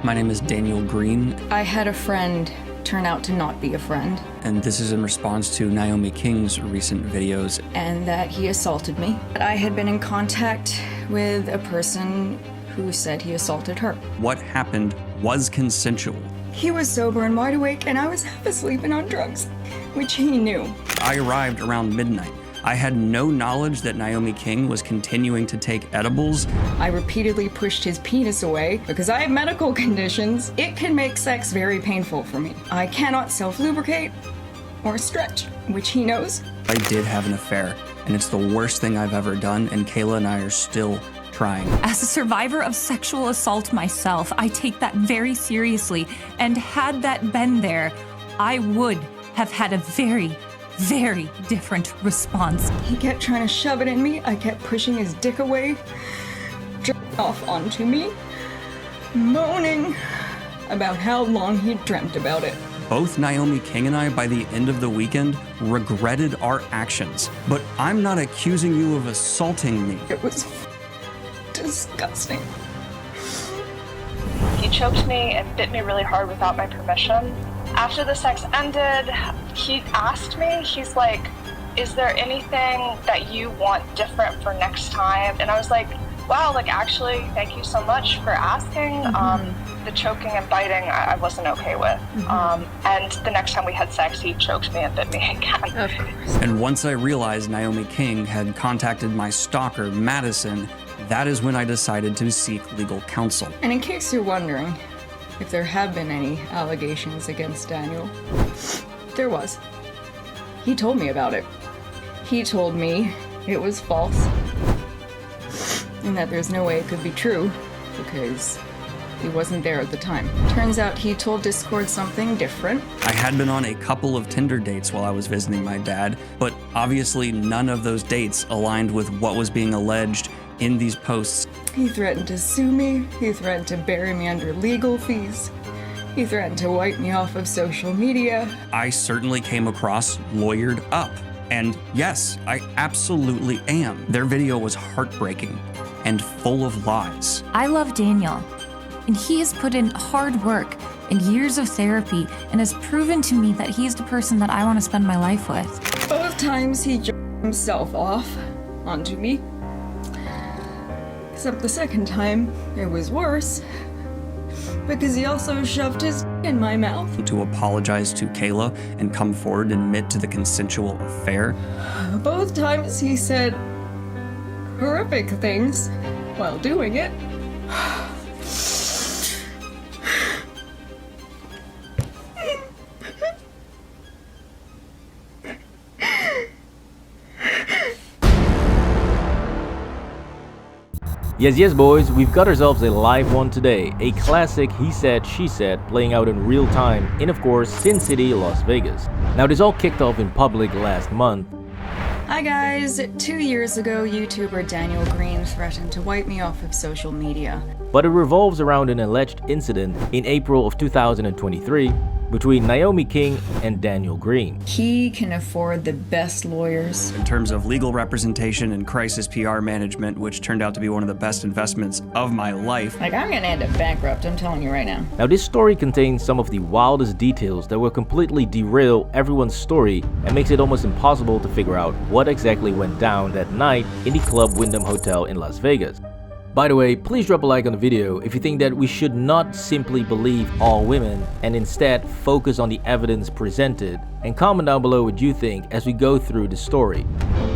My name is Daniel Greene. I had a friend turn out to not be a friend. And this is in response to Naomi King's recent videos. And that he assaulted me. I had been in contact with a person who said he assaulted her. What happened was consensual. He was sober and wide awake, and I was half asleep and on drugs, which he knew. I arrived around midnight. I had no knowledge that Naomi King was continuing to take edibles. I repeatedly pushed his penis away because I have medical conditions. It can make sex very painful for me. I cannot self-lubricate or stretch, which he knows. I did have an affair, and it's the worst thing I've ever done, and Kayla and I are still trying. As a survivor of sexual assault myself, I take that very seriously, and had that been there, I would have had a very different response. He kept trying to shove it in me. I kept pushing his dick away, jerking off onto me, moaning about how long he'd dreamt about it. Both Naomi King and I, by the end of the weekend, regretted our actions. But I'm not accusing you of assaulting me. It was disgusting. He choked me and bit me really hard without my permission. After the sex ended, he asked me, he's like, is there anything that you want different for next time? And I was like, wow, like actually, thank you so much for asking. The choking and biting, I wasn't okay with. And the next time we had sex, he choked me and bit me again. Of course. And once I realized Naomi King had contacted my stalker, Madison, that is when I decided to seek legal counsel. And in case you're wondering if there have been any allegations against Daniel, there was. He told me about it. He told me it was false and that there's no way it could be true because he wasn't there at the time. Turns out he told Discord something different. I had been on a couple of Tinder dates while I was visiting my dad, but obviously none of those dates aligned with what was being alleged in these posts. He threatened to sue me. He threatened to bury me under legal fees. He threatened to wipe me off of social media. I certainly came across lawyered up. And yes, I absolutely am. Their video was heartbreaking and full of lies. I love Daniel, and he has put in hard work and years of therapy and has proven to me that he is the person that I want to spend my life with. Both times he jerked himself off onto me. Except the second time, it was worse, because he also shoved his in my mouth. To apologize to Kayla and come forward and admit to the consensual affair. Both times he said horrific things while doing it. Yes boys, we've got ourselves a live one today, a classic he said she said playing out in real time in, of course, Sin City, Las Vegas. Now this all kicked off in public last month. Hi guys, 2 years ago YouTuber Daniel Greene threatened to wipe me off of social media. But it revolves around an alleged incident in April of 2023 between Naomi King and Daniel Greene. He can afford the best lawyers. In terms of legal representation and crisis PR management, which turned out to be one of the best investments of my life. Like, I'm gonna end up bankrupt, I'm telling you right now. Now this story contains some of the wildest details that will completely derail everyone's story and makes it almost impossible to figure out what exactly went down that night in the Club Wyndham Hotel in Las Vegas. By the way, please drop a like on the video if you think that we should not simply believe all women and instead focus on the evidence presented, and comment down below what you think as we go through the story.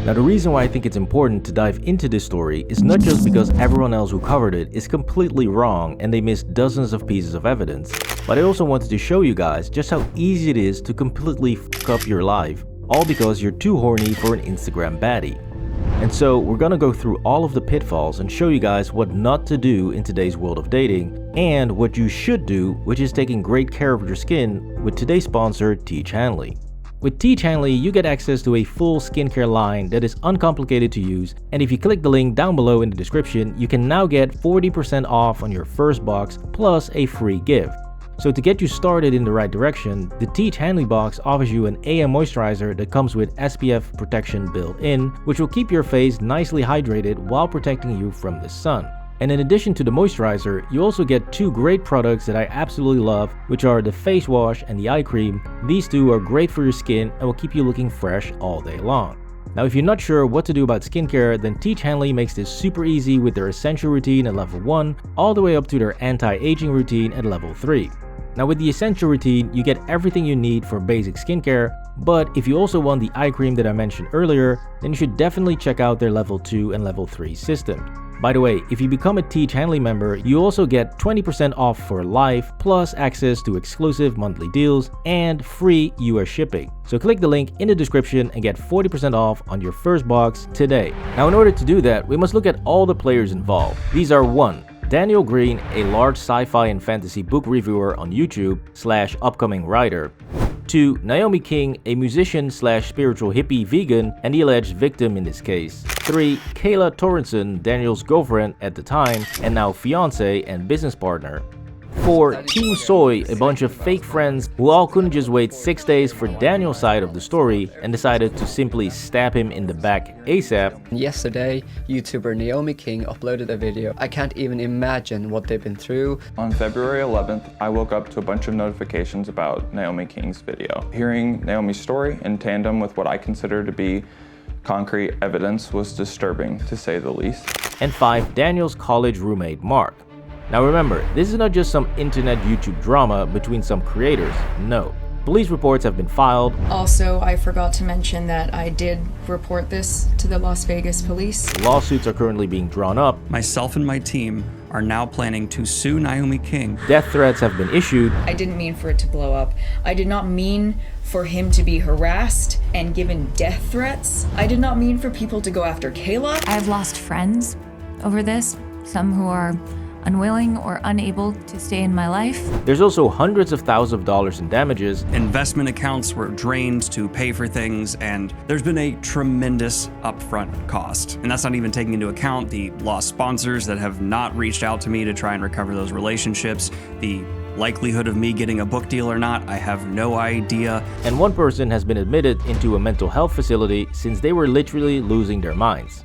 Now the reason why I think it's important to dive into this story is not just because everyone else who covered it is completely wrong and they missed dozens of pieces of evidence, but I also wanted to show you guys just how easy it is to completely fuck up your life, all because you're too horny for an Instagram baddie. And so we're gonna go through all of the pitfalls and show you guys what not to do in today's world of dating, and what you should do, which is taking great care of your skin with today's sponsor, Teach Hanley. With Teach Hanley, you get access to a full skincare line that is uncomplicated to use, and if you click the link down below in the description, you can now get 40% off on your first box plus a free gift. So to get you started in the right direction, the Teach Hanley box offers you an AM moisturizer that comes with SPF protection built in, which will keep your face nicely hydrated while protecting you from the sun. And in addition to the moisturizer, you also get two great products that I absolutely love, which are the face wash and the eye cream. These two are great for your skin and will keep you looking fresh all day long. Now, if you're not sure what to do about skincare, then Teach Hanley makes this super easy with their essential routine at level 1 all the way up to their anti-aging routine at level 3. Now, with the essential routine, you get everything you need for basic skincare, but if you also want the eye cream that I mentioned earlier, then you should definitely check out their level 2 and level 3 system. By the way, if you become a Teach Hanley member, you also get 20% off for life, plus access to exclusive monthly deals and free US shipping. So click the link in the description and get 40% off on your first box today. Now, in order to do that, we must look at all the players involved. These are 1. Daniel Greene, a large sci-fi and fantasy book reviewer on YouTube / upcoming writer. 2. Naomi King, a musician / spiritual hippie vegan and the alleged victim in this case. 3. Kayla Torrenson, Daniel's girlfriend at the time and now fiance and business partner. 4. Team Soy, a bunch of fake friends who all couldn't just wait 6 days for Daniel's side of the story and decided to simply stab him in the back ASAP. Yesterday, YouTuber Naomi King uploaded a video. I can't even imagine what they've been through. On February 11th, I woke up to a bunch of notifications about Naomi King's video. Hearing Naomi's story in tandem with what I consider to be concrete evidence was disturbing, to say the least. And 5. Daniel's college roommate Mark. Now remember, this is not just some internet YouTube drama between some creators, no. Police reports have been filed. Also, I forgot to mention that I did report this to the Las Vegas police. Lawsuits are currently being drawn up. Myself and my team are now planning to sue Naomi King. Death threats have been issued. I didn't mean for it to blow up. I did not mean for him to be harassed and given death threats. I did not mean for people to go after Kayla. I've lost friends over this, some who are unwilling or unable to stay in my life. There's also hundreds of thousands of dollars in damages. Investment accounts were drained to pay for things, and there's been a tremendous upfront cost. And that's not even taking into account the lost sponsors that have not reached out to me to try and recover those relationships. The likelihood of me getting a book deal or not, I have no idea. And one person has been admitted into a mental health facility since they were literally losing their minds.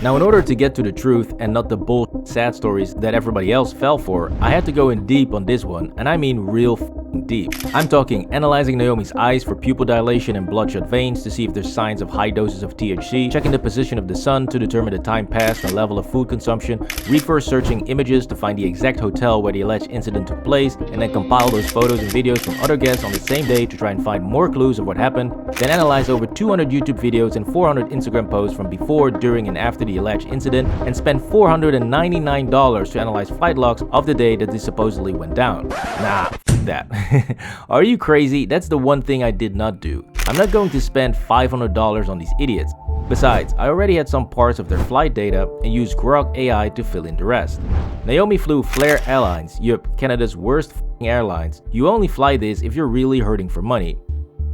Now, in order to get to the truth and not the bullshit sad stories that everybody else fell for, I had to go in deep on this one, and I mean real deep. I'm talking analyzing Naomi's eyes for pupil dilation and bloodshot veins to see if there's signs of high doses of THC, checking the position of the sun to determine the time passed and level of food consumption, reverse searching images to find the exact hotel where the alleged incident took place, and then compile those photos and videos from other guests on the same day to try and find more clues of what happened, then analyze over 200 YouTube videos and 400 Instagram posts from before, during, and after the alleged incident, and spend $499 to analyze flight logs of the day that this supposedly went down. Nah, that. Are you crazy? That's the one thing I did not do. I'm not going to spend $500 on these idiots. Besides, I already had some parts of their flight data and used Grok AI to fill in the rest. Naomi flew Flair Airlines, yup, Canada's worst airlines. You only fly this if you're really hurting for money.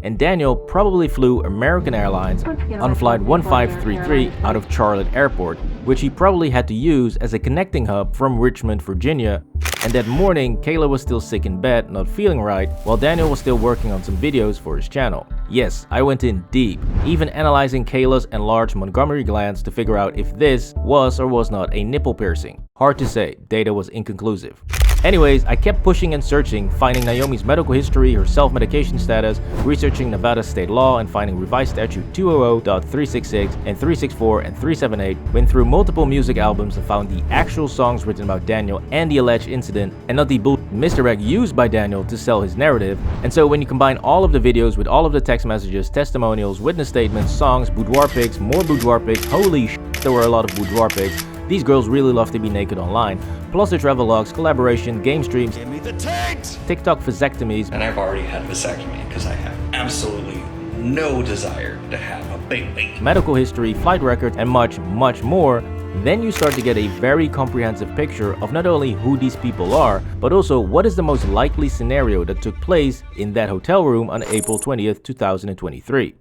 And Daniel probably flew American Airlines on flight 1533 out of Charlotte Airport, which he probably had to use as a connecting hub from Richmond, Virginia. And that morning, Kayla was still sick in bed, not feeling right, while Daniel was still working on some videos for his channel. Yes, I went in deep, even analyzing Kayla's enlarged Montgomery glands to figure out if this was or was not a nipple piercing. Hard to say, data was inconclusive. Anyways, I kept pushing and searching, finding Naomi's medical history, her self-medication status, researching Nevada state law, and finding revised statute 200.366 and 364 and 378, went through multiple music albums and found the actual songs written about Daniel and the alleged incident, and not the misdirect used by Daniel to sell his narrative. And so when you combine all of the videos with all of the text messages, testimonials, witness statements, songs, boudoir pics, more boudoir pics, holy shit, there were a lot of boudoir pics. These girls really love to be naked online, plus their travel logs, collaboration, game streams, Give me the tags! TikTok vasectomies, And I've already had vasectomy because I have absolutely no desire to have a baby. medical history, flight records, and much, much more. Then you start to get a very comprehensive picture of not only who these people are, but also what is the most likely scenario that took place in that hotel room on April 20th, 2023.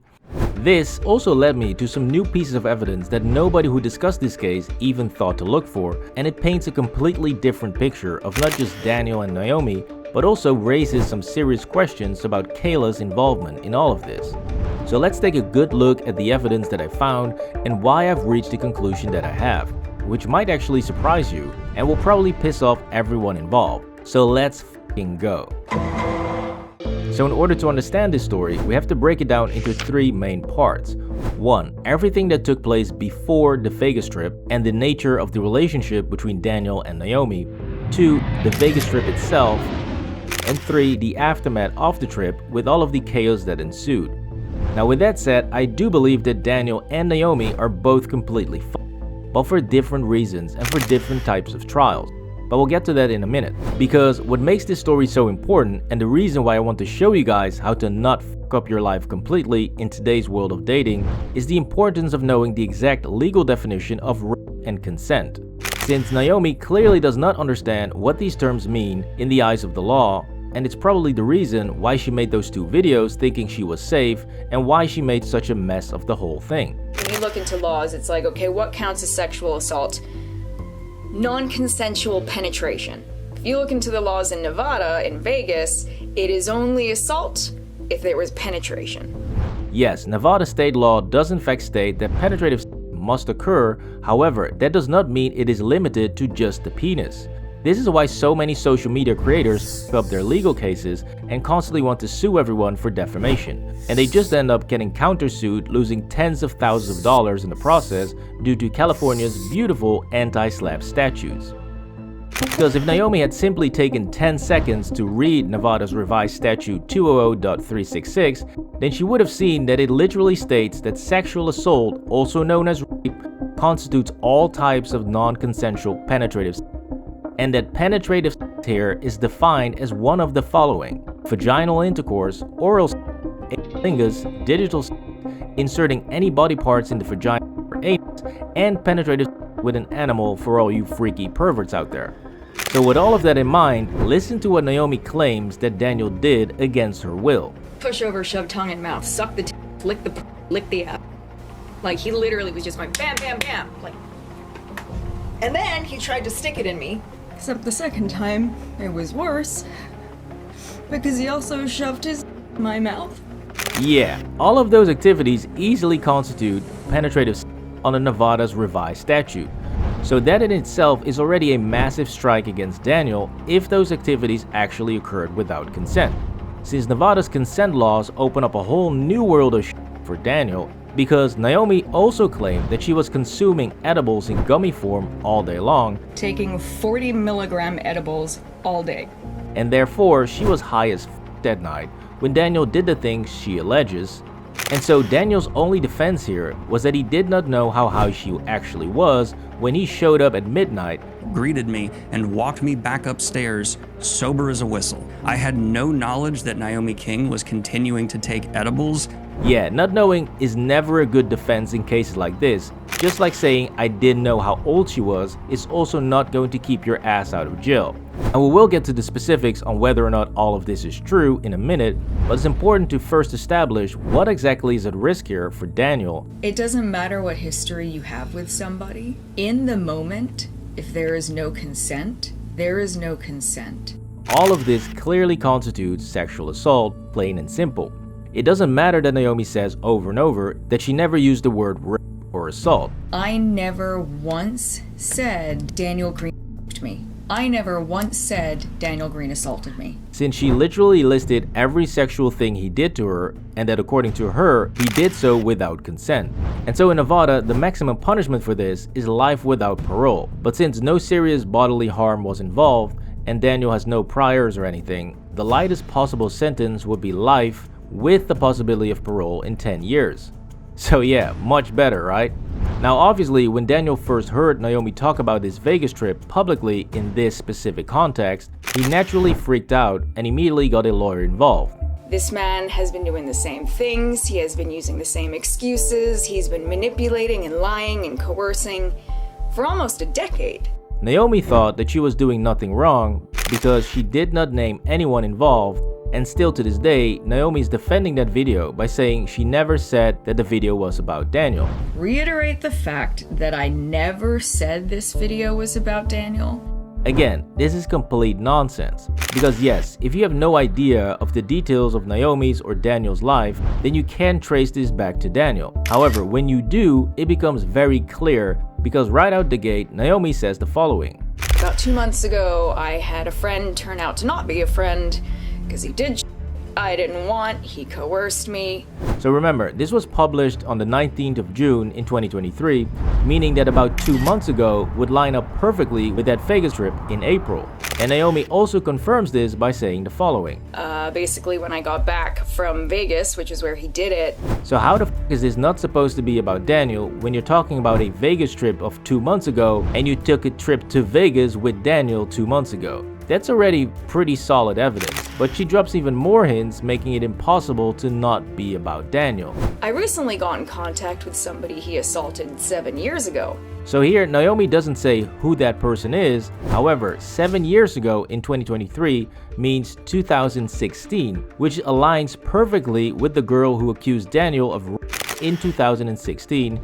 This also led me to some new pieces of evidence that nobody who discussed this case even thought to look for, and it paints a completely different picture of not just Daniel and Naomi, but also raises some serious questions about Kayla's involvement in all of this. So let's take a good look at the evidence that I found and why I've reached the conclusion that I have. which might actually surprise you and will probably piss off everyone involved. So let's f***ing go. So in order to understand this story, we have to break it down into 3 main parts. 1. Everything that took place before the Vegas trip and the nature of the relationship between Daniel and Naomi. 2. The Vegas trip itself. And 3. The aftermath of the trip with all of the chaos that ensued. Now with that said, I do believe that Daniel and Naomi are both completely f***ed, but for different reasons and for different types of trials. But we'll get to that in a minute. Because what makes this story so important, and the reason why I want to show you guys how to not f*** up your life completely in today's world of dating, is the importance of knowing the exact legal definition of rape and consent. Since Naomi clearly does not understand what these terms mean in the eyes of the law, and it's probably the reason why she made those 2 videos thinking she was safe, and why she made such a mess of the whole thing. When you look into laws, it's like, okay, what counts as sexual assault? Non-consensual penetration. If you look into the laws in Nevada, in Vegas, it is only assault if there was penetration. Yes, Nevada state law does in fact state that penetrative must occur, however, that does not mean it is limited to just the penis. This is why so many social media creators f*** up their legal cases and constantly want to sue everyone for defamation, and they just end up getting countersued, losing tens of thousands of dollars in the process due to California's beautiful anti-slap statutes. Because if Naomi had simply taken 10 seconds to read Nevada's revised statute 200.366, then she would have seen that it literally states that sexual assault, also known as rape, constitutes all types of non-consensual penetrative sex, and that penetrative sex here is defined as one of the following: vaginal intercourse, oral sex, anus, digital sex, inserting any body parts in the vagina or anus, and penetrative sex with an animal for all you freaky perverts out there. So with all of that in mind, listen to what Naomi claims that Daniel did against her will. Push over, shove tongue in mouth, suck the lick the app. Like, he literally was just like, bam, bam, bam. Like, and then he tried to stick it in me. Except the second time, it was worse. Because he also shoved his in my mouth. Yeah, all of those activities easily constitute penetrative sex under Nevada's revised statute. So that in itself is already a massive strike against Daniel if those activities actually occurred without consent. Since Nevada's consent laws open up a whole new world of shit for Daniel, because Naomi also claimed that she was consuming edibles in gummy form all day long, Taking 40 milligram edibles all day. and therefore she was high as f that night when Daniel did the things she alleges. And so Daniel's only defense here was that he did not know how high she actually was when he showed up at midnight, Greeted me and walked me back upstairs, sober as a whistle. I had no knowledge that Naomi King was continuing to take edibles. Yeah, not knowing is never a good defense in cases like this. Just like saying I didn't know how old she was is also not going to keep your ass out of jail. And we will get to the specifics on whether or not all of this is true in a minute, but it's important to first establish what exactly is at risk here for Daniel. It doesn't matter what history you have with somebody. In the moment, if there is no consent, there is no consent. All of this clearly constitutes sexual assault, plain and simple. It doesn't matter that Naomi says over and over that she never used the word rape or assault. I never once said Daniel Greene raped me. I never once said Daniel Greene assaulted me. Since she literally listed every sexual thing he did to her, and that according to her, he did so without consent. And so in Nevada, the maximum punishment for this is life without parole. But since no serious bodily harm was involved, and Daniel has no priors or anything, the lightest possible sentence would be life with the possibility of parole in 10 years. So yeah, much better, right? Now obviously, when Daniel first heard Naomi talk about this Vegas trip publicly in this specific context, he naturally freaked out and immediately got a lawyer involved. This man has been doing the same things, he has been using the same excuses, he's been manipulating and lying and coercing for almost a decade. Naomi thought that she was doing nothing wrong because she did not name anyone involved, and still to this day, Naomi is defending that video by saying she never said that the video was about Daniel. Reiterate the fact that I never said this video was about Daniel. Again, this is complete nonsense. Because yes, if you have no idea of the details of Naomi's or Daniel's life, then you can trace this back to Daniel. However, when you do, it becomes very clear because right out the gate, Naomi says the following. About 2 months ago, I had a friend turn out to not be a friend because he did I didn't want, he coerced me. So remember, this was published on the 19th of June in 2023, meaning that about 2 months ago would line up perfectly with that Vegas trip in April. And Naomi also confirms this by saying the following. Basically when I got back from Vegas, which is where he did it. So how the f is this not supposed to be about Daniel when you're talking about a Vegas trip of 2 months ago and you took a trip to Vegas with Daniel 2 months ago? That's already pretty solid evidence, but she drops even more hints, making it impossible to not be about Daniel. I recently got in contact with somebody he assaulted 7 years ago. So here, Naomi doesn't say who that person is. However, 7 years ago in 2023 means 2016, which aligns perfectly with the girl who accused Daniel of in 2016.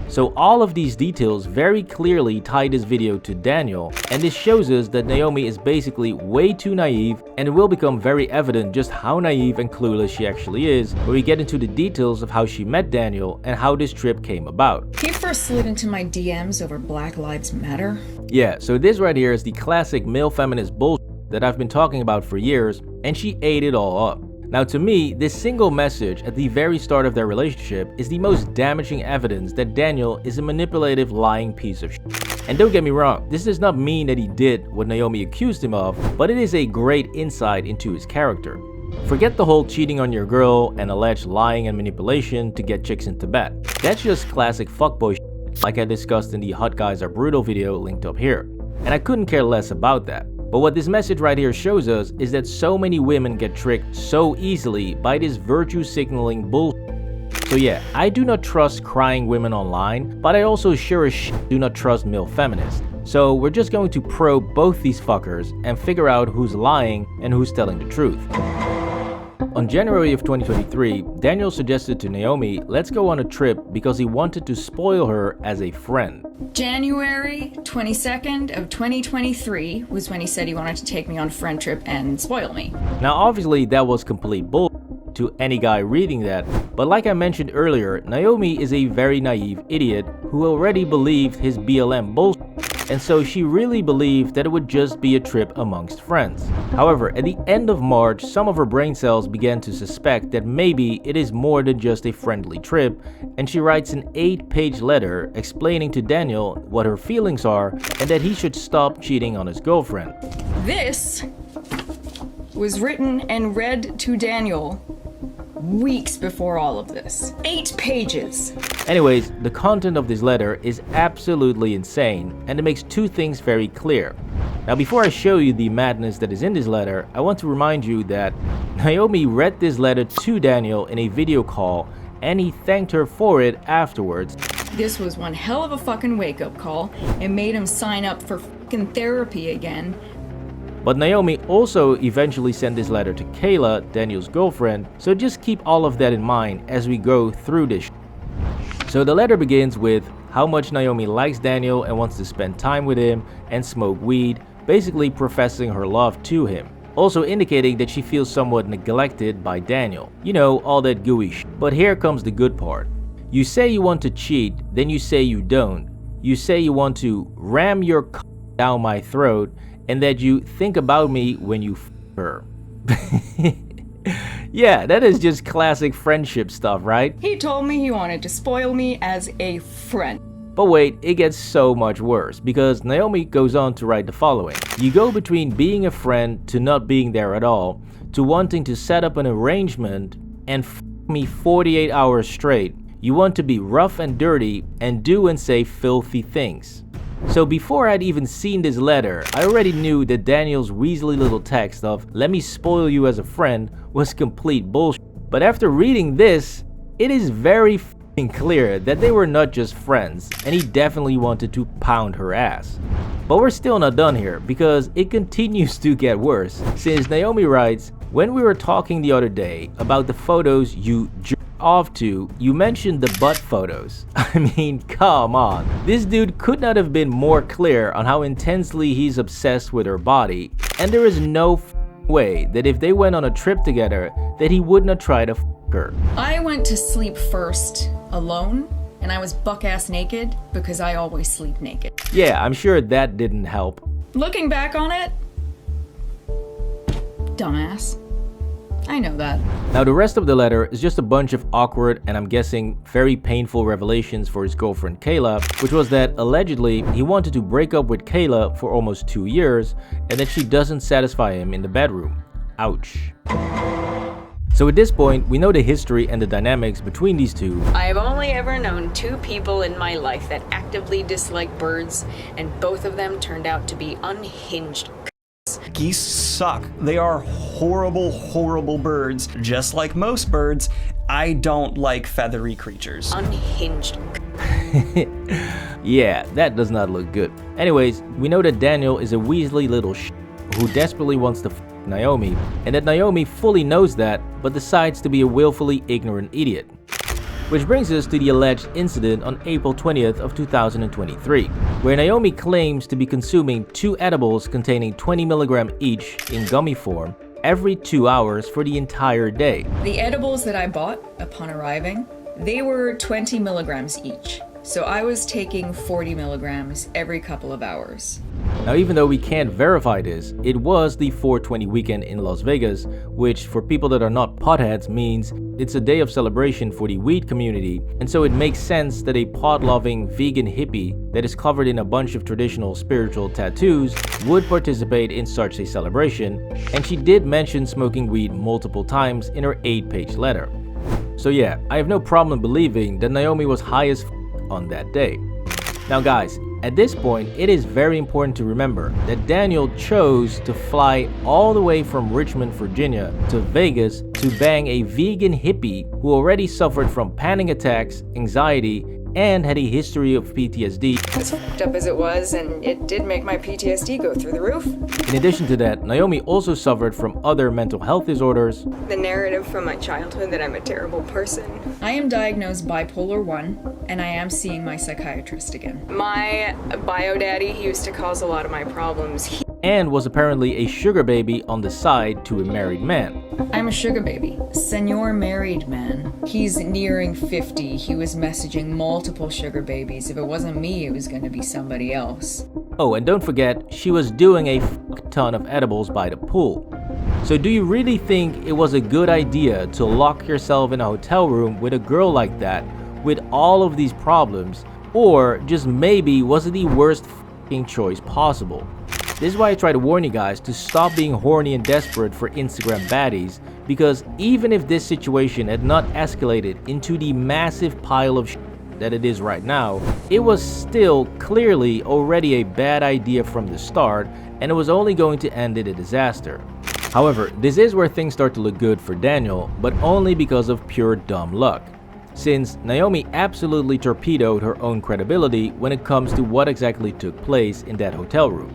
So all of these details very clearly tie this video to Daniel, and this shows us that Naomi is basically way too naive, and it will become very evident just how naive and clueless she actually is when we get into the details of how she met Daniel and how this trip came about. He first slid into my DMs over Black Lives Matter. Yeah, so this right here is the classic male feminist bullshit that I've been talking about for years, and she ate it all up. Now to me, this single message at the very start of their relationship is the most damaging evidence that Daniel is a manipulative, lying piece of shit. And don't get me wrong, this does not mean that he did what Naomi accused him of, but it is a great insight into his character. Forget the whole cheating on your girl and alleged lying and manipulation to get chicks into bed. That's just classic fuckboy shit, like I discussed in the Hot Guys Are Brutal video linked up here. And I couldn't care less about that. But what this message right here shows us is that so many women get tricked so easily by this virtue signaling bullshit. So yeah, I do not trust crying women online, but I also sure as shit do not trust male feminists. So we're just going to probe both these fuckers and figure out who's lying and who's telling the truth. On January of 2023, Daniel suggested to Naomi, let's go on a trip because he wanted to spoil her as a friend. January 22nd of 2023 was when he said he wanted to take me on a friend trip and spoil me. Now obviously that was complete bull to any guy reading that, but like I mentioned earlier, Naomi is a very naive idiot who already believed his BLM bullshit, and so she really believed that it would just be a trip amongst friends. However, at the end of March, some of her brain cells began to suspect that maybe it is more than just a friendly trip, and she writes an 8-page letter explaining to Daniel what her feelings are and that he should stop cheating on his girlfriend. This was written and read to Daniel weeks before all of this. 8 pages. Anyways, the content of this letter is absolutely insane, and it makes two things very clear. Now before I show you the madness that is in this letter, I want to remind you that Naomi read this letter to Daniel in a video call, and he thanked her for it afterwards. This was one hell of a fucking wake-up call and made him sign up for fucking therapy again. But Naomi also eventually sent this letter to Kayla, Daniel's girlfriend, so just keep all of that in mind as we go through this. So the letter begins with how much Naomi likes Daniel and wants to spend time with him and smoke weed, basically professing her love to him. Also indicating that she feels somewhat neglected by Daniel. You know, all that gooey shit. But here comes the good part. You say you want to cheat, then you say you don't. You say you want to ram your c down my throat, and that you think about me when you f her. Yeah, that is just classic friendship stuff, right? He told me he wanted to spoil me as a friend. But wait, it gets so much worse, because Naomi goes on to write the following. You go between being a friend to not being there at all, to wanting to set up an arrangement and f me 48 hours straight. You want to be rough and dirty and do and say filthy things. So before I'd even seen this letter, I already knew that Daniel's weaselly little text of "let me spoil you as a friend" was complete bullshit. But after reading this, it is very f***ing clear that they were not just friends, and he definitely wanted to pound her ass. But we're still not done here, because it continues to get worse, since Naomi writes, when we were talking the other day about the photos you off to, you mentioned the butt photos. I mean, come on. This dude could not have been more clear on how intensely he's obsessed with her body, and there is no way that if they went on a trip together that he would not try to f her. I went to sleep first, alone, and I was buck-ass naked because I always sleep naked. Yeah, I'm sure that didn't help. Looking back on it, dumbass. I know that. Now the rest of the letter is just a bunch of awkward and I'm guessing very painful revelations for his girlfriend Kayla, which was that allegedly he wanted to break up with Kayla for almost 2 years and that she doesn't satisfy him in the bedroom. Ouch. So at this point, we know the history and the dynamics between these two. I have only ever known 2 people in my life that actively dislike birds, and both of them turned out to be unhinged. Geese suck. They are horrible, horrible birds. Just like most birds, I don't like feathery creatures. Unhinged. Yeah, that does not look good. Anyways, we know that Daniel is a Weasley little who desperately wants to Naomi, and that Naomi fully knows that, but decides to be a willfully ignorant idiot. Which brings us to the alleged incident on April 20th of 2023, where Naomi claims to be consuming 2 edibles containing 20 mg each in gummy form every 2 hours for the entire day. The edibles that I bought upon arriving, they were 20 milligrams each. So I was taking 40 milligrams every couple of hours. Now even though we can't verify this, it was the 420 weekend in Las Vegas, which for people that are not potheads means it's a day of celebration for the weed community, and so it makes sense that a pot-loving vegan hippie that is covered in a bunch of traditional spiritual tattoos would participate in such a celebration, and she did mention smoking weed multiple times in her 8-page letter. So yeah, I have no problem believing that Naomi was high as on that day. Now guys, at this point, it is very important to remember that Daniel chose to fly all the way from Richmond, Virginia to Vegas to bang a vegan hippie who already suffered from panic attacks, anxiety, and had a history of PTSD. As fucked up as it was, and it did make my PTSD go through the roof. In addition to that, Naomi also suffered from other mental health disorders. The narrative from my childhood that I'm a terrible person. I am diagnosed bipolar 1, and I am seeing my psychiatrist again. My bio daddy, he used to cause a lot of my problems. And was apparently a sugar baby on the side to a married man. I'm a sugar baby. Senor married man. He's nearing 50. He was messaging multiple sugar babies. If it wasn't me, it was gonna be somebody else. Oh, and don't forget, she was doing a ton of edibles by the pool. So do you really think it was a good idea to lock yourself in a hotel room with a girl like that, with all of these problems? Or just maybe was it the worst choice possible? This is why I try to warn you guys to stop being horny and desperate for Instagram baddies, because even if this situation had not escalated into the massive pile of that it is right now, it was still clearly already a bad idea from the start, and it was only going to end in a disaster. However, this is where things start to look good for Daniel, but only because of pure dumb luck, since Naomi absolutely torpedoed her own credibility when it comes to what exactly took place in that hotel room.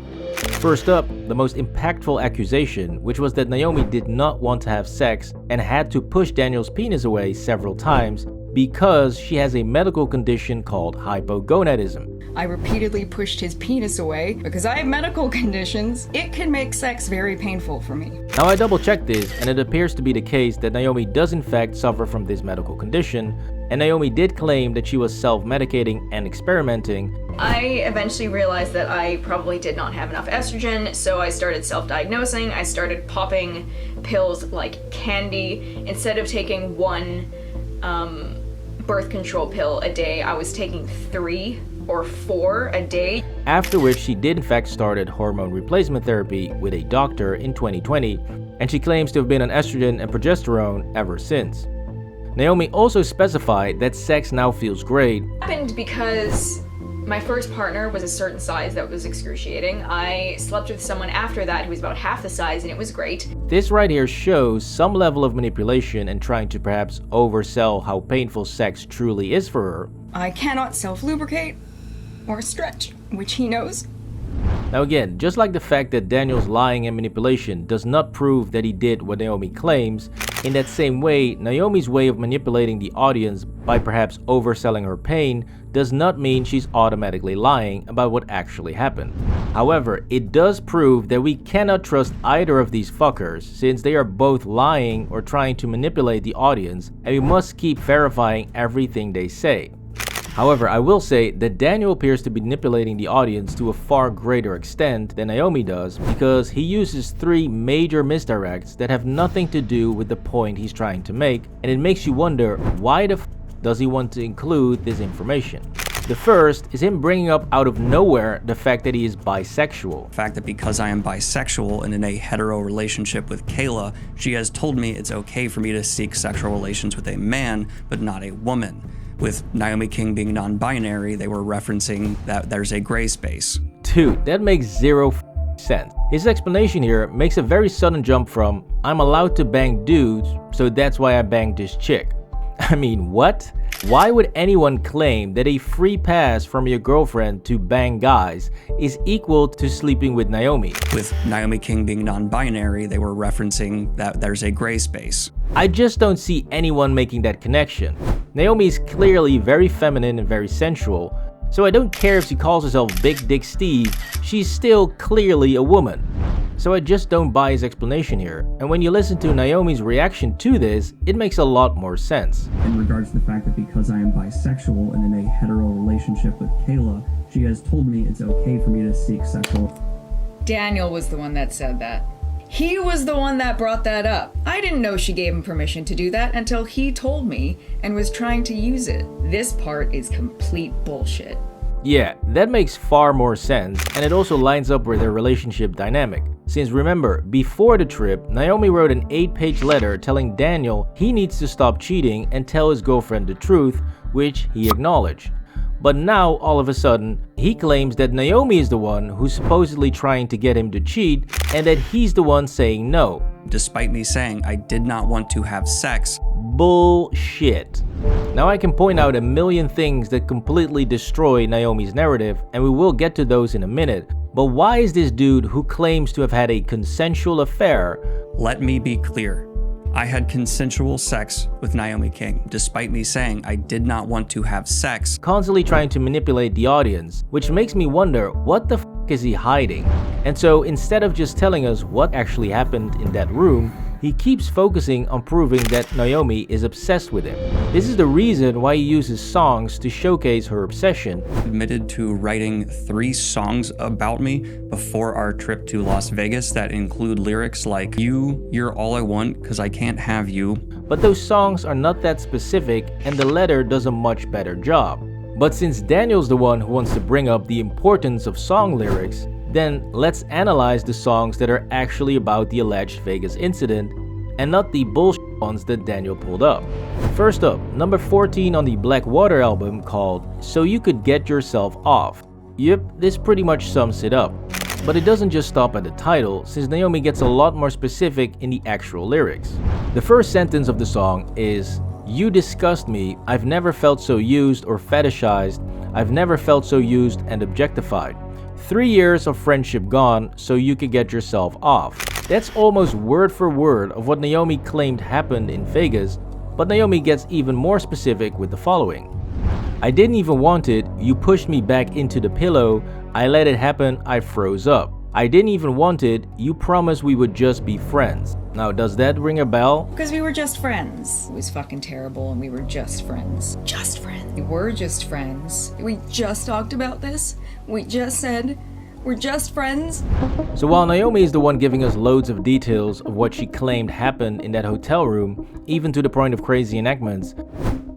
First up, the most impactful accusation, which was that Naomi did not want to have sex and had to push Daniel's penis away several times because she has a medical condition called hypogonadism. I repeatedly pushed his penis away because I have medical conditions. It can make sex very painful for me. Now I double checked this, and it appears to be the case that Naomi does in fact suffer from this medical condition, and Naomi did claim that she was self-medicating and experimenting. I eventually realized that I probably did not have enough estrogen, so I started self-diagnosing. I started popping pills like candy. Instead of taking one birth control pill a day, I was taking 3 or 4 a day. After which she did in fact started hormone replacement therapy with a doctor in 2020, and she claims to have been on estrogen and progesterone ever since. Naomi also specified that sex now feels great. It happened because my first partner was a certain size that was excruciating. I slept with someone after that who was about half the size, and it was great. This right here shows some level of manipulation and trying to perhaps oversell how painful sex truly is for her. I cannot self-lubricate or stretch, which he knows. Now again, just like the fact that Daniel's lying and manipulation does not prove that he did what Naomi claims, in that same way, Naomi's way of manipulating the audience by perhaps overselling her pain does not mean she's automatically lying about what actually happened. However, it does prove that we cannot trust either of these fuckers, since they are both lying or trying to manipulate the audience, and we must keep verifying everything they say. However, I will say that Daniel appears to be manipulating the audience to a far greater extent than Naomi does, because he uses 3 major misdirects that have nothing to do with the point he's trying to make, and it makes you wonder, why the f does he want to include this information? The first is him bringing up out of nowhere the fact that he is bisexual. The fact that because I am bisexual and in a hetero relationship with Kayla, she has told me it's okay for me to seek sexual relations with a man, but not a woman. With Naomi King being non-binary, they were referencing that there's a gray space. Dude, that makes 0 sense. His explanation here makes a very sudden jump from, I'm allowed to bang dudes, so that's why I banged this chick. I mean, what? Why would anyone claim that a free pass from your girlfriend to bang guys is equal to sleeping with Naomi? With Naomi King being non-binary, they were referencing that there's a gray space. I just don't see anyone making that connection. Naomi is clearly very feminine and very sensual, so I don't care if she calls herself Big Dick Steve, she's still clearly a woman. So I just don't buy his explanation here, and when you listen to Naomi's reaction to this, it makes a lot more sense. In regards to the fact that because I am bisexual and in a hetero relationship with Kayla, she has told me it's okay for me to seek sexual. Daniel was the one that said that. He was the one that brought that up. I didn't know she gave him permission to do that until he told me and was trying to use it. This part is complete bullshit. Yeah, that makes far more sense, and it also lines up with their relationship dynamic. Since remember, before the trip, Naomi wrote an 8-page letter telling Daniel he needs to stop cheating and tell his girlfriend the truth, which he acknowledged. But now, all of a sudden, he claims that Naomi is the one who's supposedly trying to get him to cheat, and that he's the one saying no. Despite me saying I did not want to have sex. Bullshit. Now I can point out a million things that completely destroy Naomi's narrative, and we will get to those in a minute, but why is this dude who claims to have had a consensual affair? Let me be clear. I had consensual sex with Naomi King, despite me saying I did not want to have sex. Constantly trying to manipulate the audience, which makes me wonder, what the f is he hiding? And so instead of just telling us what actually happened in that room, he keeps focusing on proving that Naomi is obsessed with him. This is the reason why he uses songs to showcase her obsession. Admitted to writing 3 songs about me before our trip to Las Vegas that include lyrics like, you're all I want, cause I can't have you. But those songs are not that specific, and the letter does a much better job. But since Daniel's the one who wants to bring up the importance of song lyrics, then let's analyze the songs that are actually about the alleged Vegas incident, and not the bullshit ones that Daniel pulled up. First up, number 14 on the Blackwater album, called So You Could Get Yourself Off. Yep, this pretty much sums it up. But it doesn't just stop at the title, since Naomi gets a lot more specific in the actual lyrics. The first sentence of the song is, "You disgust me, I've never felt so used or fetishized, I've never felt so used and objectified. 3 years of friendship gone, so you could get yourself off." That's almost word for word of what Naomi claimed happened in Vegas, but Naomi gets even more specific with the following. "I didn't even want it, you pushed me back into the pillow, I let it happen, I froze up. I didn't even want it, you promised we would just be friends." Now, does that ring a bell? Because we were just friends. It was fucking terrible and we were just friends. Just friends. We were just friends. We just talked about this. We just said we're just friends. So while Naomi is the one giving us loads of details of what she claimed happened in that hotel room, even to the point of crazy enactments,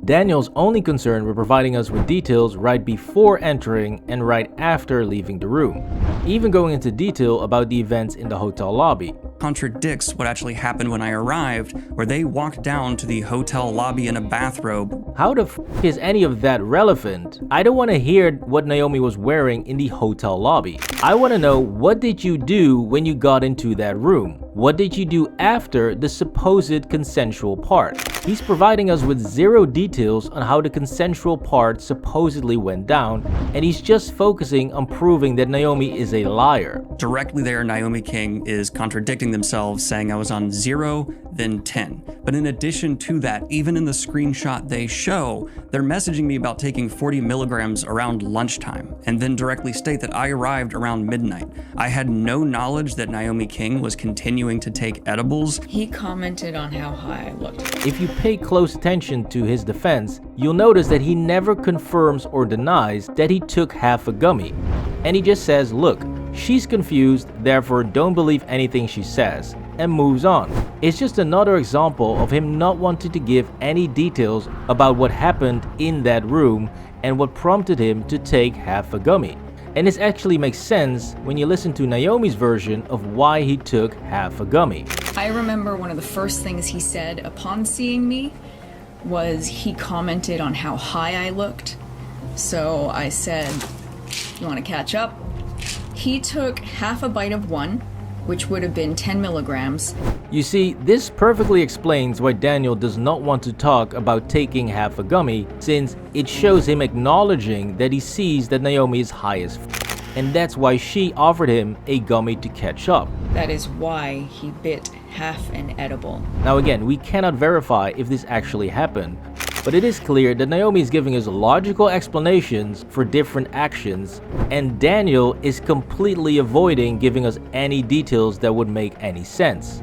Daniel's only concerned with providing us with details right before entering and right after leaving the room, even going into detail about the events in the hotel lobby. Contradicts what actually happened when I arrived, where they walked down to the hotel lobby in a bathrobe. How the f is any of that relevant? I don't want to hear what Naomi was wearing in the hotel lobby. I want to know, what did you do when you got into that room? What did you do after the supposed consensual part? He's providing us with 0 details on how the consensual part supposedly went down, and he's just focusing on proving that Naomi is a liar. Directly there, Naomi King is contradicting themselves saying I was on 0, then 10. But in addition to that, even in the screenshot they show, they're messaging me about taking 40 milligrams around lunchtime, and then directly state that I arrived around midnight. I had no knowledge that Naomi King was continuing to take edibles. He commented on how high I looked. If you pay close attention to his defense, you'll notice that he never confirms or denies that he took half a gummy. And he just says, look, she's confused, therefore don't believe anything she says, and moves on. It's just another example of him not wanting to give any details about what happened in that room and what prompted him to take half a gummy. And this actually makes sense when you listen to Naomi's version of why he took half a gummy. I remember one of the first things he said upon seeing me was he commented on how high I looked. So I said, you want to catch up? He took half a bite of one, which would have been 10 milligrams. You see, this perfectly explains why Daniel does not want to talk about taking half a gummy, since it shows him acknowledging that he sees that Naomi is high as f, and that's why she offered him a gummy to catch up. That is why he bit half an edible. Now again, we cannot verify if this actually happened, but it is clear that Naomi is giving us logical explanations for different actions, and Daniel is completely avoiding giving us any details that would make any sense.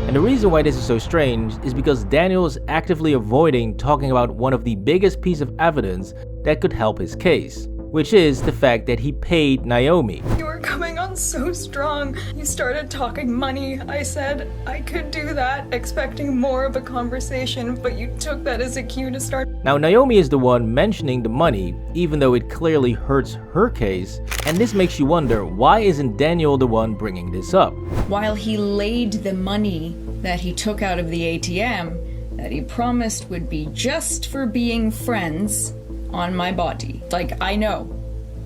And the reason why this is so strange is because Daniel is actively avoiding talking about one of the biggest pieces of evidence that could help his case, which is the fact that he paid Naomi. You were coming on so strong. You started talking money. I said I could do that, expecting more of a conversation, but you took that as a cue to start. Now Naomi is the one mentioning the money, even though it clearly hurts her case, and this makes you wonder, why isn't Daniel the one bringing this up? While he laid the money that he took out of the ATM, that he promised would be just for being friends, on my body. Like, I know.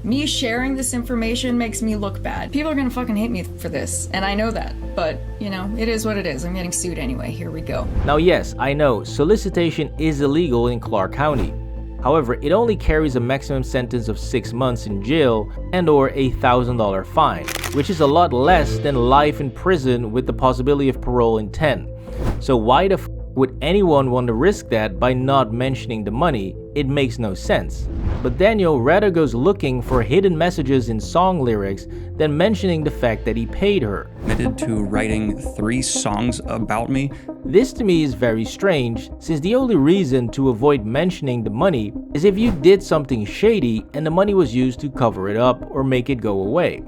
Me sharing this information makes me look bad. People are gonna fucking hate me for this, and I know that. But, you know, it is what it is. I'm getting sued anyway. Here we go. Now yes, I know, solicitation is illegal in Clark County. However, it only carries a maximum sentence of 6 months in jail and or a $1,000 fine, which is a lot less than life in prison with the possibility of parole in 10. So why the f would anyone want to risk that by not mentioning the money? It makes no sense. But Daniel rather goes looking for hidden messages in song lyrics than mentioning the fact that he paid her. Admitted to writing 3 songs about me. This to me is very strange, since the only reason to avoid mentioning the money is if you did something shady and the money was used to cover it up or make it go away.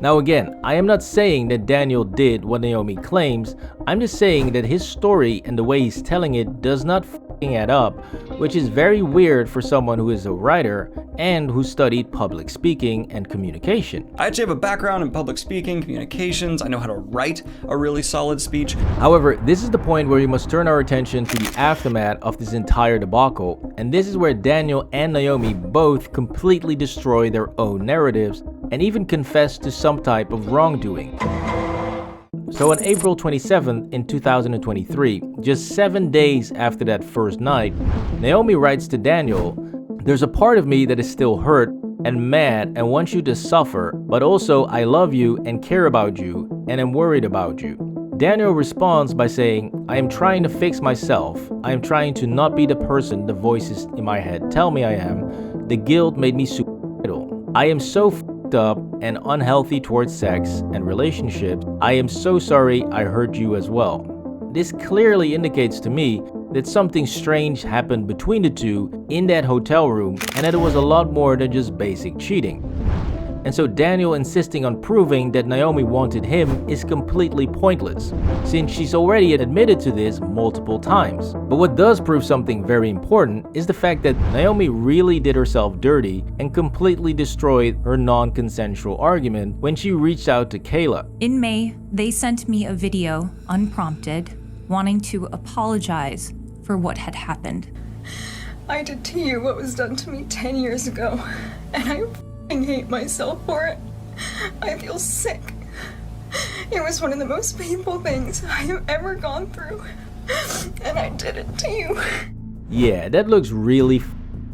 Now again, I am not saying that Daniel did what Naomi claims, I'm just saying that his story and the way he's telling it does not f***ing add up, which is very weird for someone who is a writer and who studied public speaking and communication. I actually have a background in public speaking, communications, I know how to write a really solid speech. However, this is the point where we must turn our attention to the aftermath of this entire debacle, and this is where Daniel and Naomi both completely destroy their own narratives and even confess to some type of wrongdoing. So on April 27th in 2023, just 7 days after that first night, Naomi writes to Daniel, "There's a part of me that is still hurt and mad and wants you to suffer, but also I love you and care about you and am worried about you." Daniel responds by saying, "I am trying to fix myself. I am trying to not be the person the voices in my head tell me I am. The guilt made me suicidal. I am so f***ed up and unhealthy towards sex and relationships. I am so sorry I hurt you as well." This clearly indicates to me that something strange happened between the two in that hotel room and that it was a lot more than just basic cheating. And so Daniel insisting on proving that Naomi wanted him is completely pointless, since she's already admitted to this multiple times. But what does prove something very important is the fact that Naomi really did herself dirty and completely destroyed her non-consensual argument when she reached out to Kayla. In May, they sent me a video, unprompted, wanting to apologize for what had happened. I did to you what was done to me 10 years ago, and I hate myself for it. I feel sick. It was one of the most painful things I have ever gone through, and I did it to you. Yeah, that looks really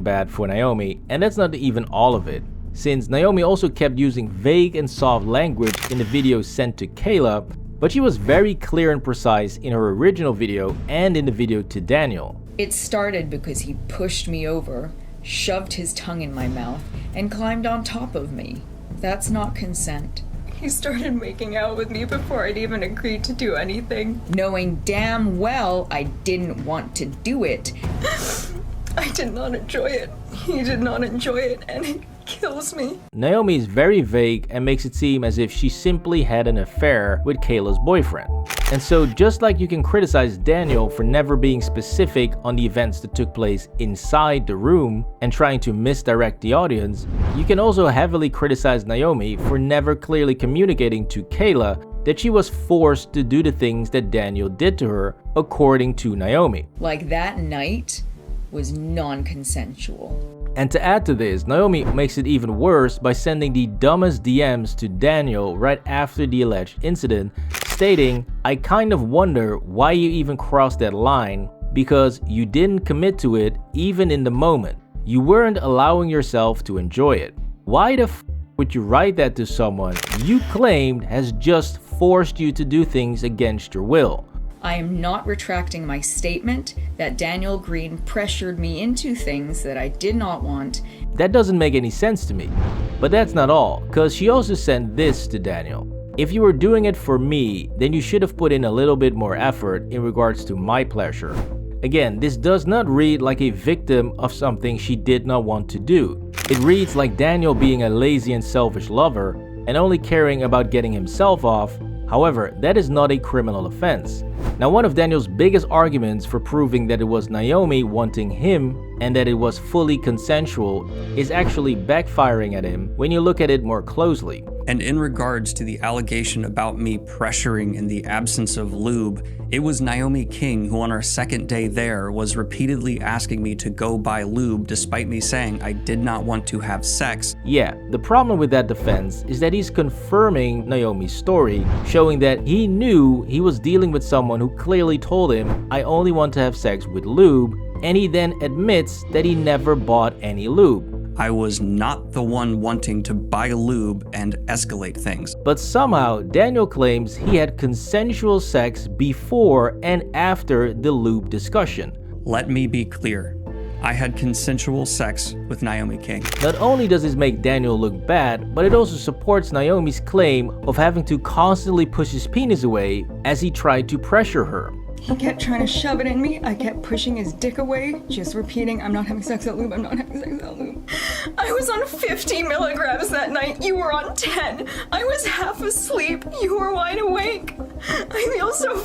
bad for Naomi, and that's not even all of it, since Naomi also kept using vague and soft language in the video sent to Kayla, but she was very clear and precise in her original video and in the video to Daniel. It started because he pushed me over, shoved his tongue in my mouth, and climbed on top of me. That's not consent. He started making out with me before I'd even agreed to do anything, knowing damn well I didn't want to do it. I did not enjoy it. He did not enjoy it, and it kills me. Naomi is very vague and makes it seem as if she simply had an affair with Kayla's boyfriend. And so just like you can criticize Daniel for never being specific on the events that took place inside the room and trying to misdirect the audience, you can also heavily criticize Naomi for never clearly communicating to Kayla that she was forced to do the things that Daniel did to her, according to Naomi. Like that night was non-consensual. And to add to this, Naomi makes it even worse by sending the dumbest DMs to Daniel right after the alleged incident, stating, "I kind of wonder why you even crossed that line, because you didn't commit to it even in the moment. You weren't allowing yourself to enjoy it. Why the f would you write that to someone you claimed has just forced you to do things against your will?" I am not retracting my statement that Daniel Greene pressured me into things that I did not want. That doesn't make any sense to me. But that's not all, because she also sent this to Daniel. "If you were doing it for me, then you should have put in a little bit more effort in regards to my pleasure." Again, this does not read like a victim of something she did not want to do. It reads like Daniel being a lazy and selfish lover and only caring about getting himself off. However, that is not a criminal offense. Now, one of Daniel's biggest arguments for proving that it was Naomi wanting him and that it was fully consensual is actually backfiring at him when you look at it more closely. And in regards to the allegation about me pressuring in the absence of lube, it was Naomi King who on our second day there was repeatedly asking me to go buy lube despite me saying I did not want to have sex. Yeah, the problem with that defense is that he's confirming Naomi's story, showing that he knew he was dealing with someone who clearly told him, "I only want to have sex with lube," and he then admits that he never bought any lube. I was not the one wanting to buy lube and escalate things. But somehow, Daniel claims he had consensual sex before and after the lube discussion. Let me be clear. I had consensual sex with Naomi King. Not only does this make Daniel look bad, but it also supports Naomi's claim of having to constantly push his penis away as he tried to pressure her. He kept trying to shove it in me. I kept pushing his dick away, just repeating, "I'm not having sex without lube, I'm not having sex without lube." I was on 50 milligrams that night. You were on 10. I was half asleep. You were wide awake. I feel so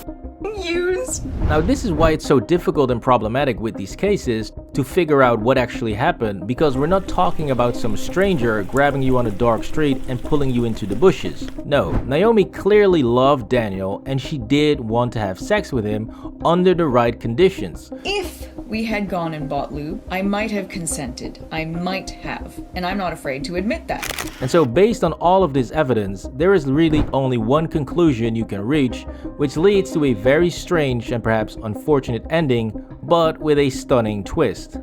used. Now, this is why it's so difficult and problematic with these cases to figure out what actually happened, because we're not talking about some stranger grabbing you on a dark street and pulling you into the bushes. No, Naomi clearly loved Daniel and she did want to have sex with him under the right conditions. If we had gone and bought lube, I might have consented. I might have. And I'm not afraid to admit that. And so based on all of this evidence, there is really only one conclusion you can reach, which leads to a very strange and perhaps unfortunate ending, but with a stunning twist.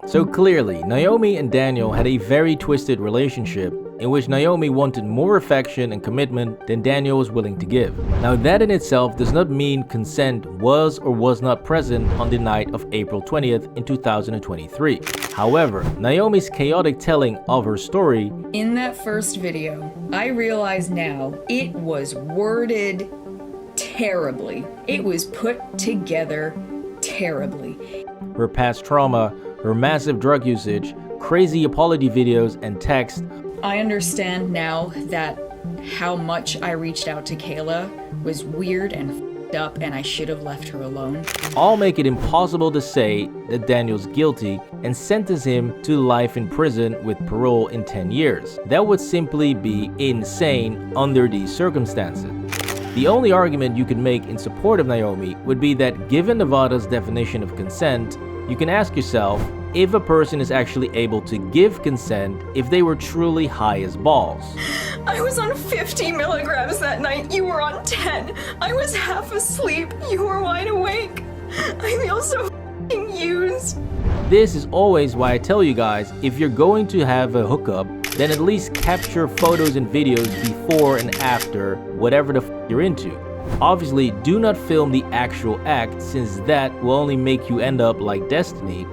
So clearly, Naomi and Daniel had a very twisted relationship in which Naomi wanted more affection and commitment than Daniel was willing to give. Now, that in itself does not mean consent was or was not present on the night of April 20th in 2023. However, Naomi's chaotic telling of her story, in that first video, I realize now it was worded terribly. It was put together terribly. her past trauma, her massive drug usage, crazy apology videos, and text. I understand now that how much I reached out to Kayla was weird and f***ed up, and I should have left her alone. All make it impossible to say that Daniel's guilty and sentence him to life in prison with parole in 10 years. That would simply be insane under these circumstances. The only argument you can make in support of Naomi would be that given Nevada's definition of consent, you can ask yourself if a person is actually able to give consent if they were truly high as balls. I was on 50 milligrams that night. You were on 10. I was half asleep. You were wide awake. I feel so f***ing used. This is always why I tell you guys, if you're going to have a hookup, then at least capture photos and videos before and after whatever the f you're into. Obviously, do not film the actual act, since that will only make you end up like Destiny,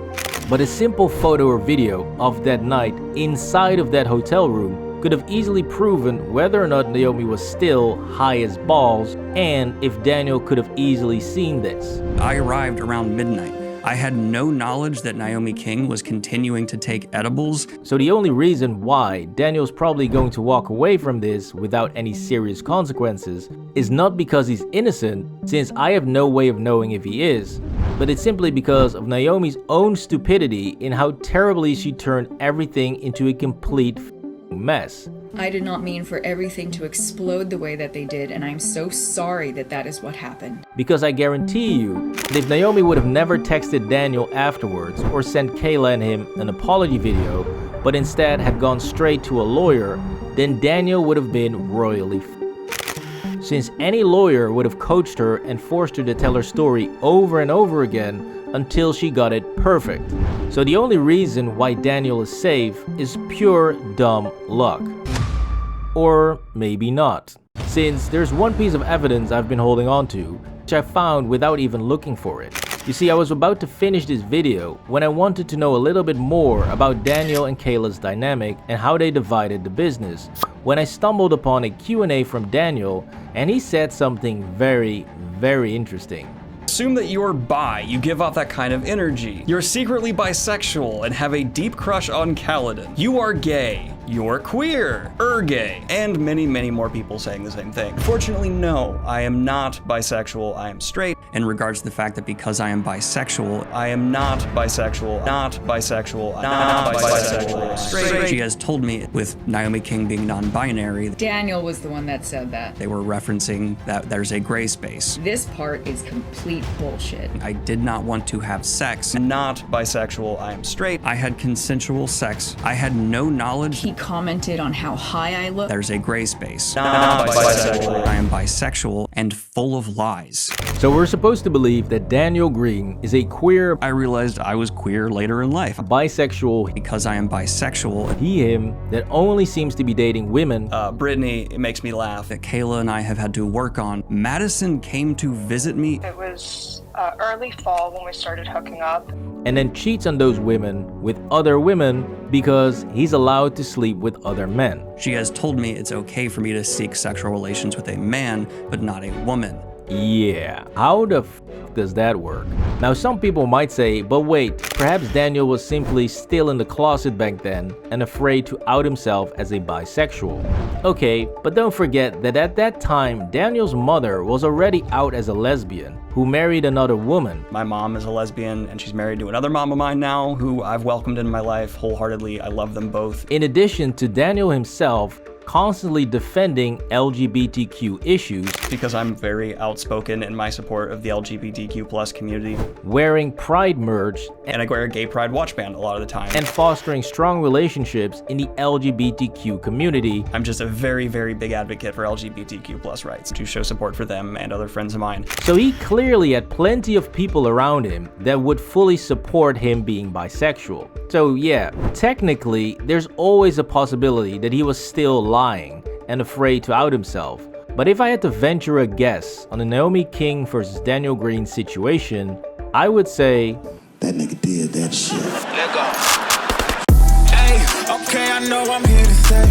but a simple photo or video of that night inside of that hotel room could have easily proven whether or not Naomi was still high as balls, and if Daniel could have easily seen this. I arrived around midnight. I had no knowledge that Naomi King was continuing to take edibles. So the only reason why Daniel's probably going to walk away from this without any serious consequences is not because he's innocent, since I have no way of knowing if he is, but it's simply because of Naomi's own stupidity in how terribly she turned everything into a complete mess. I did not mean for everything to explode the way that they did, and I'm so sorry that that is what happened. Because I guarantee you, that if Naomi would have never texted Daniel afterwards or sent Kayla and him an apology video, but instead had gone straight to a lawyer, then Daniel would have been royally f***ed. Since any lawyer would have coached her and forced her to tell her story over and over again until she got it perfect. So the only reason why Daniel is safe is pure dumb luck. Or maybe not. Since there's one piece of evidence I've been holding on to, which I found without even looking for it. You see, I was about to finish this video when I wanted to know a little bit more about Daniel and Kayla's dynamic and how they divided the business, when I stumbled upon a Q&A from Daniel, and he said something very, very interesting. Assume that you're bi, you give off that kind of energy. You're secretly bisexual and have a deep crush on Kaladin. You are gay. You're queer, gay, and many, many more people saying the same thing. Fortunately, no, I am not bisexual, I am straight. In regards to the fact that because I am bisexual, I am not bisexual, straight. She has told me, with Naomi King being non-binary, Daniel was the one that said that. they were referencing that there's a gray space. This part is complete bullshit. I did not want to have sex. Not bisexual, I am straight. I had consensual sex. I had no knowledge. He commented on how high I look. There's a gray space. Not bisexual. I am bisexual and full of lies. So we're supposed to believe that Daniel Greene is a queer, I realized I was queer later in life. bisexual, Because I am bisexual, he, him, that only seems to be dating women, Brittany, it makes me laugh that Kayla and I have had to work on. Madison came to visit me. It was early fall when we started hooking up. and then cheats on those women with other women because he's allowed to sleep with other men. She has told me it's okay for me to seek sexual relations with a man, but not a woman. Yeah, how the f does that work? Now some people might say, but wait, perhaps Daniel was simply still in the closet back then and afraid to out himself as a bisexual. Okay, but don't forget that at that time, Daniel's mother was already out as a lesbian who married another woman. My mom is a lesbian and she's married to another mom of mine now who I've welcomed into my life wholeheartedly. I love them both. In addition to Daniel himself constantly defending LGBTQ issues, Because I'm very outspoken in my support of the LGBTQ+ community. wearing pride merch, And I wear a gay pride watch band a lot of the time. and fostering strong relationships in the LGBTQ community. I'm just a very, very big advocate for LGBTQ+ rights to show support for them and other friends of mine. So he clearly had plenty of people around him that would fully support him being bisexual. So yeah, technically, there's always a possibility that he was still lying and afraid to out himself. But if I had to venture a guess on the Naomi King versus Daniel Greene situation, I would say that nigga did that shit. Let go. Hey, okay, I know I'm here to stay.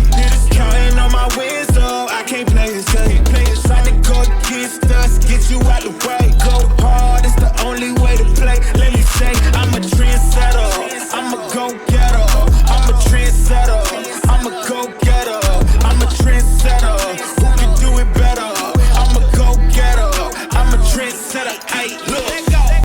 Counting on my wins, so I can't play it safe. Try to go against us, get you out the way. Go home.